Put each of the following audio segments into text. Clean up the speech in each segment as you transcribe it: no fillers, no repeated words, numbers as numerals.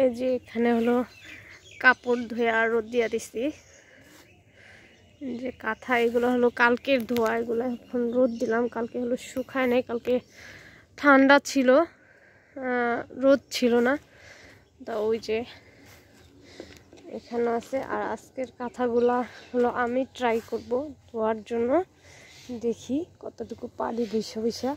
এই যে এখানে হলো কাপড় ধুয়ে আর রোদ দিয়ে দিছি, যে কাঁথা এগুলো হলো কালকের ধোয়া, এগুলো এখন রোদ দিলাম। কালকে হলো শুকায় নাই, কালকে ঠান্ডা ছিল, রোদ ছিল না, তা ওই যে এখানে আছে। আর আজকের কাঁথাগুলা হলো আমি ট্রাই করব ধোয়ার জন্য, দেখি কতটুকু পারি বৈশা বৈশা।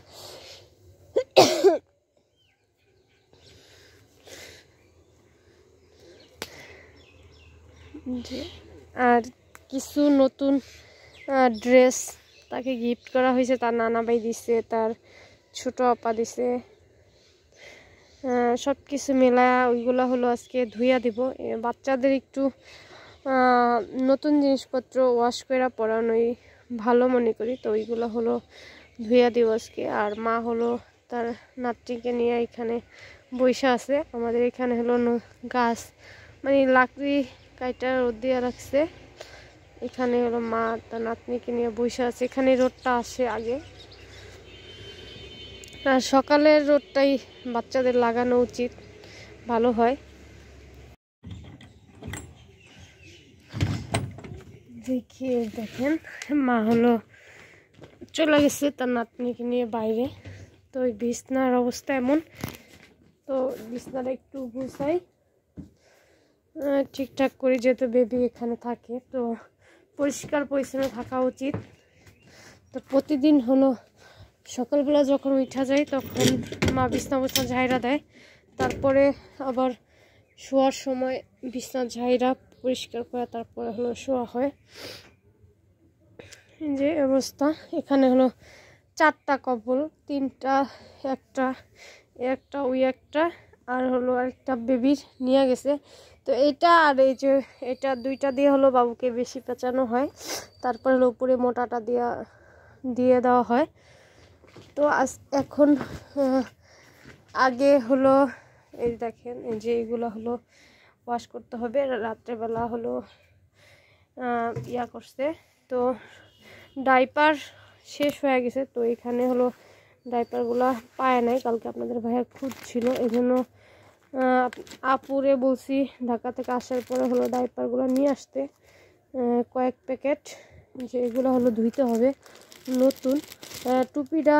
আর কিছু নতুন ড্রেস তাকে গিফট করা হয়েছে, তার নানা ভাই দিছে, তার ছোট আপা দিছে, সব কিছু মেলায় ওইগুলো হলো আজকে ধুইয়া দিব। বাচ্চাদের একটু নতুন জিনিসপত্র ওয়াশ করে পরানোই ভালো মনে করি, তো ওইগুলো হলো ধুইয়া দিব আজকে। আর মা হলো তার নাতনিকে নিয়ে এখানে বৈশা আছে। আমাদের এখানে হলো গাছ মানে লাকড়ি কাইটা রোদ দিয়ে রাখছে, এখানে হলো মা তার নাতনিকে নিয়ে বৈশা আছে। এখানে রোদটা আসে আগে, আর সকালের রোদটাই বাচ্চাদের লাগানো উচিত, ভালো হয়। দেখিয়ে দেখেন মা হলো চলে গেছে তার নাতনিকে নিয়ে বাইরে। তো ওই বিছনার অবস্থা এমন, তো বিছনাটা একটু গুছাই ঠিকঠাক করি, যেহেতু বেবি এখানে থাকে তো পরিষ্কার পরিচ্ছন্ন থাকা উচিত। তো প্রতিদিন হলো সকালবেলা যখন উঠা যায় তখন মা বিছনা বিছনা ঝাইরা দেয়, তারপরে আবার শোয়ার সময় বিছনা ঝাইরা পরিষ্কার করে তারপরে হলো শোয়া হয়। যে অবস্থা, এখানে হলো 4টা কম্বল, 3টা, একটা ওই একটা, আর হলো একটা বেবির নিয়ে গেছে। তো এটা আর এই যে এটা 2টা দিয়ে হলো বাবুকে বেশি পেঁচানো হয়, তারপরে হলো উপরে মোটাটা দিয়ে দেওয়া হয়। তো এখন আগে হলো এই দেখেন এই যে এগুলো হলো ওয়াশ করতে হবে, রাত্রেবেলা হলো ইয়া করছে। তো ডাইপার শেষ হয়ে গেছে, তো এখানে হলো ডাইপারগুলো পায় নাই, কালকে আপনাদের ভাইয়া খুঁজছিল, এই জন্য আপুরে বলছি ঢাকা থেকে আসার পরে হলো ডাইপারগুলো নিয়ে আসতে, কয়েক প্যাকেট, যে এগুলো হলো ধুইতে হবে নতুন। টুপিটা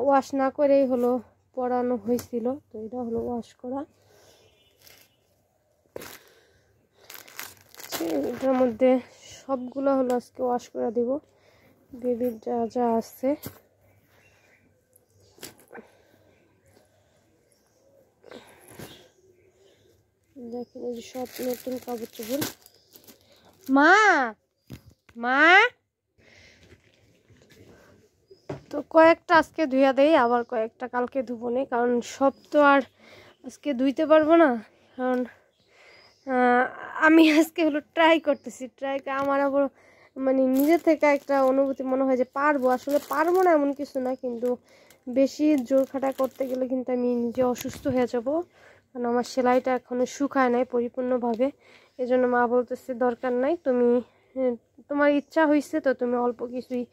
ওয়াশ না করেই হলো পরানো হয়েছিল, তো এটা হলো ওয়াশ করা। এটার মধ্যে সবগুলো হলো আজকে ওয়াশ করে দিব, বেবির যা যা আছে। দেখেন এই যে সব নতুন কাপড় চোপড়। মা মা তো কয়েকটা আজকে ধুইয়া দেই, আবার কয়েকটা কালকে ধুবো না, কারণ সব তো আর আজকে ধুইতে পারবো না। কারণ আমি আজকে হলো ট্রাই করতেছি, আমার আবার মানে নিজে থেকে একটা অনুভূতি মনে হয় যে পারবো, আসলে পারবো না এমন কিছু না, কিন্তু বেশি জোর খাটা করতে গেলে কিন্তু আমি নিজে অসুস্থ হয়ে যাব, কারণ আমার সেলাইটা এখনো শুকায় নাই পরিপূর্ণভাবে। এই জন্য মা বলতেছে দরকার নাই, তুমি তোমার ইচ্ছা হয়েছে তো তুমি অল্প কিছুই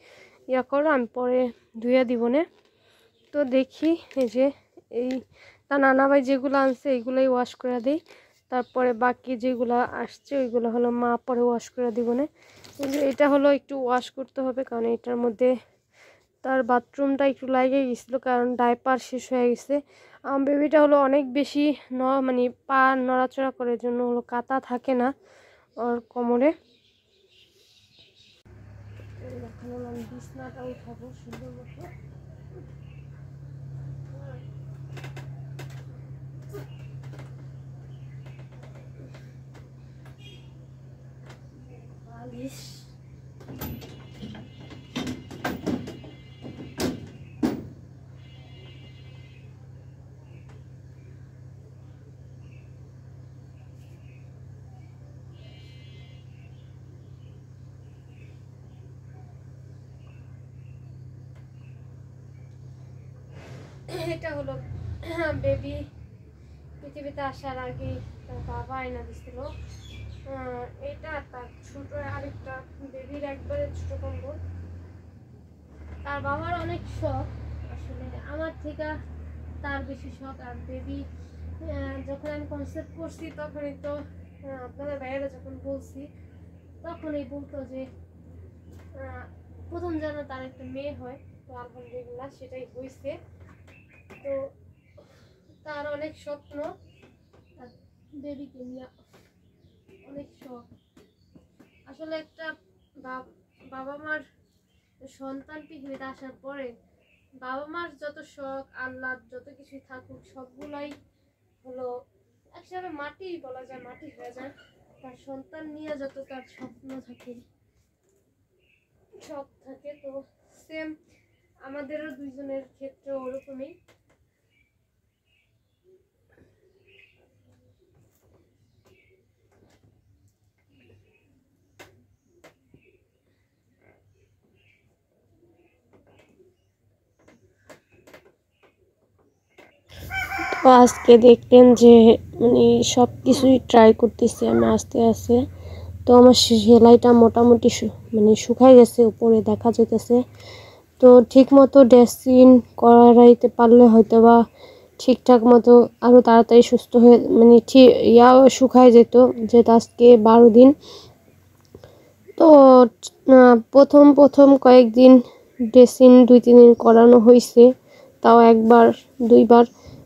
ইয়া করো, আমি পরে ধুইয়া দিব না। তো দেখি এই যে এই তা নানা ভাই যেগুলো আনছে এইগুলোই ওয়াশ করে দিই, তারপরে বাকি যেগুলো আসছে ওইগুলো হলো মা পরে ওয়াশ করে দিব না। এটা হলো একটু ওয়াশ করতে হবে, কারণ এটার মধ্যে তার বাথরুমটা একটু লাগে গেছিলো, কারণ ডাইপার শেষ হয়ে গেছে। আমার বেবিটা হলো অনেক বেশি মানে পা নড়াচড়া করে, জন্য হলো কাতা থাকে না ওর কোমরে। এখন আমি বিছনাটা উঠাবো সুন্দর মতো। এটা হলো বেবি পৃথিবীতে আসার আগে তার বাবা এনে দিছিল, এটা তার ছোট আরেকটা বেবির একবারে ছোট কম্বল। তার বাবার অনেক শখ, আসলে আমার থেকে তার বেশি শখ, আর বেবি যখন আমি কনসেপ্ট করছি তখনই তো আপনাদের ভাইয়েরা যখন বলছি তখনই বলতো যে প্রথম যেন তার একটা মেয়ে হয়। তো আলহামদুলিল্লাহ সেটাই হয়েছে। তো তার অনেক স্বপ্ন, তার বেবিকে নিয়ে অনেক শখ। আসলে একটা বাবা মার সন্তান পৃথিবীতে আসার পরে বাবা মার যত শখ আহ্লাদ যত কিছুই থাকুক সবগুলাই হলো একসাথে মাটি বলা যায়, মাটি হয়ে যায়। তার সন্তান নিয়ে যত তার স্বপ্ন থাকে শখ থাকে, তো সেম আমাদেরও দুইজনের ক্ষেত্রে ওরকমই। তো আজকে দেখলেন যে মানে সব কিছুই ট্রাই করতেছি আমি আস্তে আস্তে। তো আমার সেলাইটা মোটামুটি মানে শুকাই গেছে, উপরে দেখা যাইতেছে। তো ঠিক মতো ড্রেসিং করাইতে পারলে হয়তো বা ঠিকঠাক মতো আরও তাড়াতাড়ি সুস্থ হয়ে মানে ঠিক শুকায় যেত, যেহেতু আজকে 12 দিন। তো প্রথম কয়েকদিন ড্রেসিং 2-3 দিন করানো হয়েছে, তাও একবার 2বার।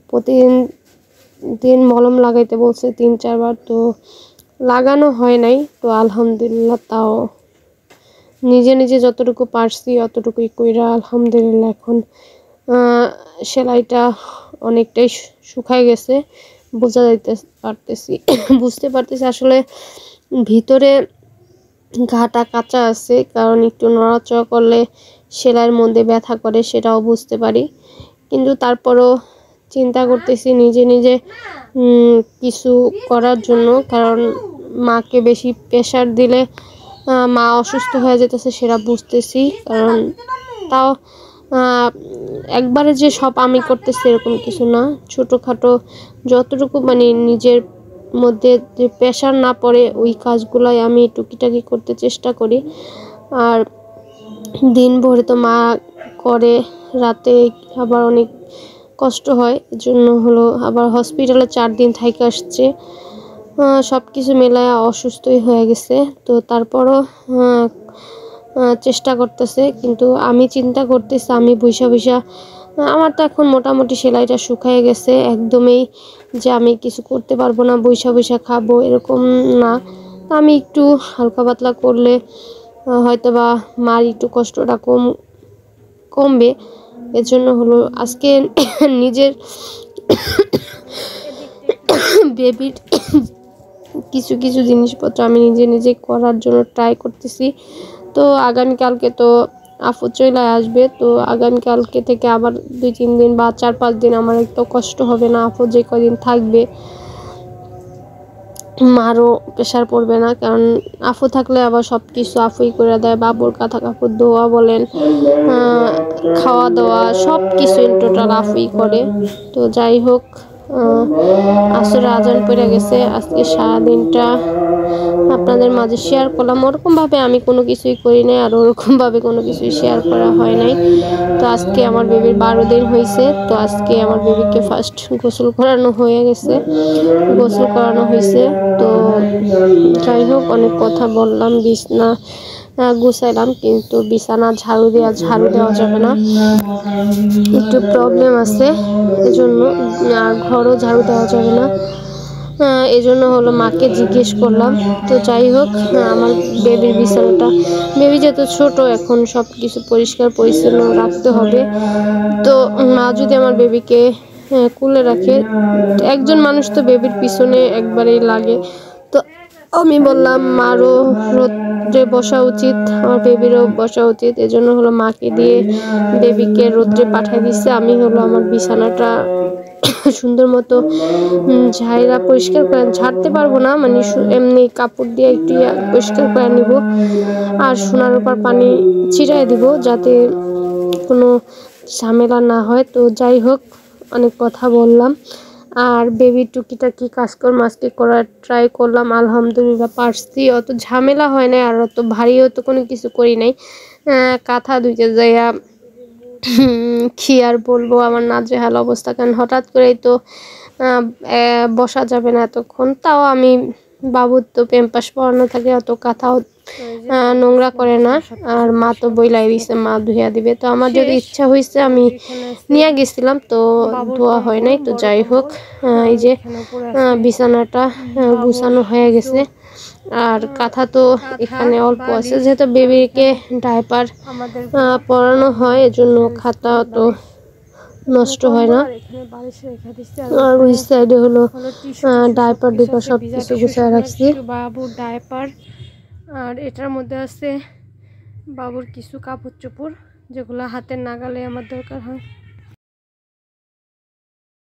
প্রতিদিন মলম লাগাইতে বলছে 3-4 বার, তো লাগানো হয় নাই। তো আলহামদুলিল্লাহ তাও নিজে নিজে যতটুকু পারছি অতটুকুই কইরা আলহামদুলিল্লাহ এখন সেলাইটা অনেকটাই শুকায় গেছে, বোঝা যাইতে পারতেছি বুঝতে পারতেছি আসলে ভিতরে ঘাটা কাঁচা আছে, কারণ একটু নড়াচড়া করলে সেলাইয়ের মধ্যে ব্যথা করে, সেটাও বুঝতে পারি। কিন্তু তারপরও চিন্তা করতেছি নিজে নিজে কিছু করার জন্য, কারণ মাকে বেশি প্রেশার দিলে মা অসুস্থ হয়ে যেতেছে সেটা বুঝতেছি। কারণ তাও একবারে যে সব আমি করতেছি এরকম কিছু না, ছোটোখাটো যতটুকু মানে নিজের মধ্যে যে প্রেশার না পড়ে ওই কাজগুলাই আমি টুকিটাকি করতে চেষ্টা করি। আর দিন ভরে তো মা করে, রাতে আবার অনেক কষ্ট হয়, এজন্য হলো আবার হসপিটালে 4 দিন থাইকে আসছে। সব কিছু মেলায় অসুস্থই হয়ে গেছে। তো তারপরও চেষ্টা করতেছে, কিন্তু আমি চিন্তা করতেছি আমি বৈশা আমার তো এখন মোটামুটি সেলাইটা শুকায় গেছে, একদমই যে আমি কিছু করতে পারবো না, বৈশা খাবো এরকম না। তো আমি একটু হালকা পাতলা করলে হয়তো বা মার একটু কষ্টটা কমবে। এজন্য হলো আজকে নিজের বেবির কিছু জিনিসপত্র আমি নিজে করার জন্য ট্রাই করতেছি। তো আগামীকালকে তো আফু চলে আসবে, তো আগামীকালকে থেকে আবার 2-3 দিন বা 4-5 দিন আমার একটু কষ্ট হবে না, আফু যে কদিন থাকবে মারও প্রেশার পড়বে না, কারণ আফু থাকলে আবার সব কিছু আফুই করে দেয়, বাবুর কাঁথা কাপড় ধোয়া বলেন খাওয়া দাওয়া সব কিছু টোটাল আফুই করে। তো যাই হোক আসরে আজান পড়ে গেছে, আজকে সারাদিনটা আপনাদের মাঝে শেয়ার করলাম। ওরকমভাবে আমি কোনো কিছুই করি নাই, আর ওরকমভাবে কোনো কিছুই শেয়ার করা হয় নাই। তো আজকে আমার বেবির 12 দিন হয়েছে, তো আজকে আমার বেবিকে ফার্স্ট গোসল করানো হয়ে গেছে, গোসল করানো হয়েছে। তো যাই হোক অনেক কথা বললাম, বিছানা গুছাইলাম, কিন্তু বিছানা ঝাড়ু দেওয়া যাবে না, একটু প্রবলেম আছে এজন্য, আর ঘরও ঝাড়ু দেওয়া যাবে না, এজন্য হলো মাকে জিজ্ঞেস করলাম। তো যাই হোক আমার বেবির বিছানাটা, বেবি যেহেতু ছোট এখন সব কিছু পরিষ্কার পরিচ্ছন্ন রাখতে হবে। তো মা যদি আমার বেবিকে কুলে রাখে, একজন মানুষ তো বেবির পিছনে একবারেই লাগে। তো আমি বললাম মারও রোদ্রে বসা উচিত, আমার বেবিরও বসা উচিত, এজন্য হলো মাকে দিয়ে বেবিকে রোদ্রে পাঠিয়ে দিচ্ছে। আমি হলো আমার বিছানাটা সুন্দর মতো ঝাইরা পরিষ্কার করে, ঝাড়তে পারবো না, মানে এমনি কাপড় দিয়ে একটু পরিষ্কার করে নিব, আর সোনার উপর পানি ছিটাই দিব যাতে কোনো ঝামেলা না হয়। তো যাই হোক অনেক কথা বললাম, আর বেবির টুকিটাকি কাজকর্ম আজকে করার ট্রাই করলাম, আলহামদুলিল্লাহ পারছি, অত ঝামেলা হয় নাই, আর অত ভারীও তো কোনো কিছু করি নাই। কাঁথা ধুইতে যাইয়া কি আর বলবো, আমার নাজেহাল অবস্থা। কারণ হঠাৎ করেই তো বসা যাবে না এতক্ষণ। তাও আমি বাবুর তো প্যাম্পাস পরানো থাকে, অত কাঁথাও নোংরা করে না। আর মা তো বইলাই দিছে, মা ধুইয়া দিবে। তো আমার যদি ইচ্ছা হয়েছে আমি নিয়ে গেছিলাম, তো ধোয়া হয় নাই। তো যাই হোক, এই যে বিছানাটা গুছানো হয়ে গেছে। আর কাঁথা তো এখানে অল্প আছে, যেহেতু বেবিকে ডাইপার পরানো হয়, এজন্য খাতা তো নষ্ট হয় না। আর ওই সাইডে হলো ডাইপার ডিপার সব কিছু গুছায় রাখছি। বাবুর ডাইপার, আর এটার মধ্যে আছে বাবুর কিছু কাপড় চোপড় যেগুলো হাতের নাগালে আমার দরকার হয়।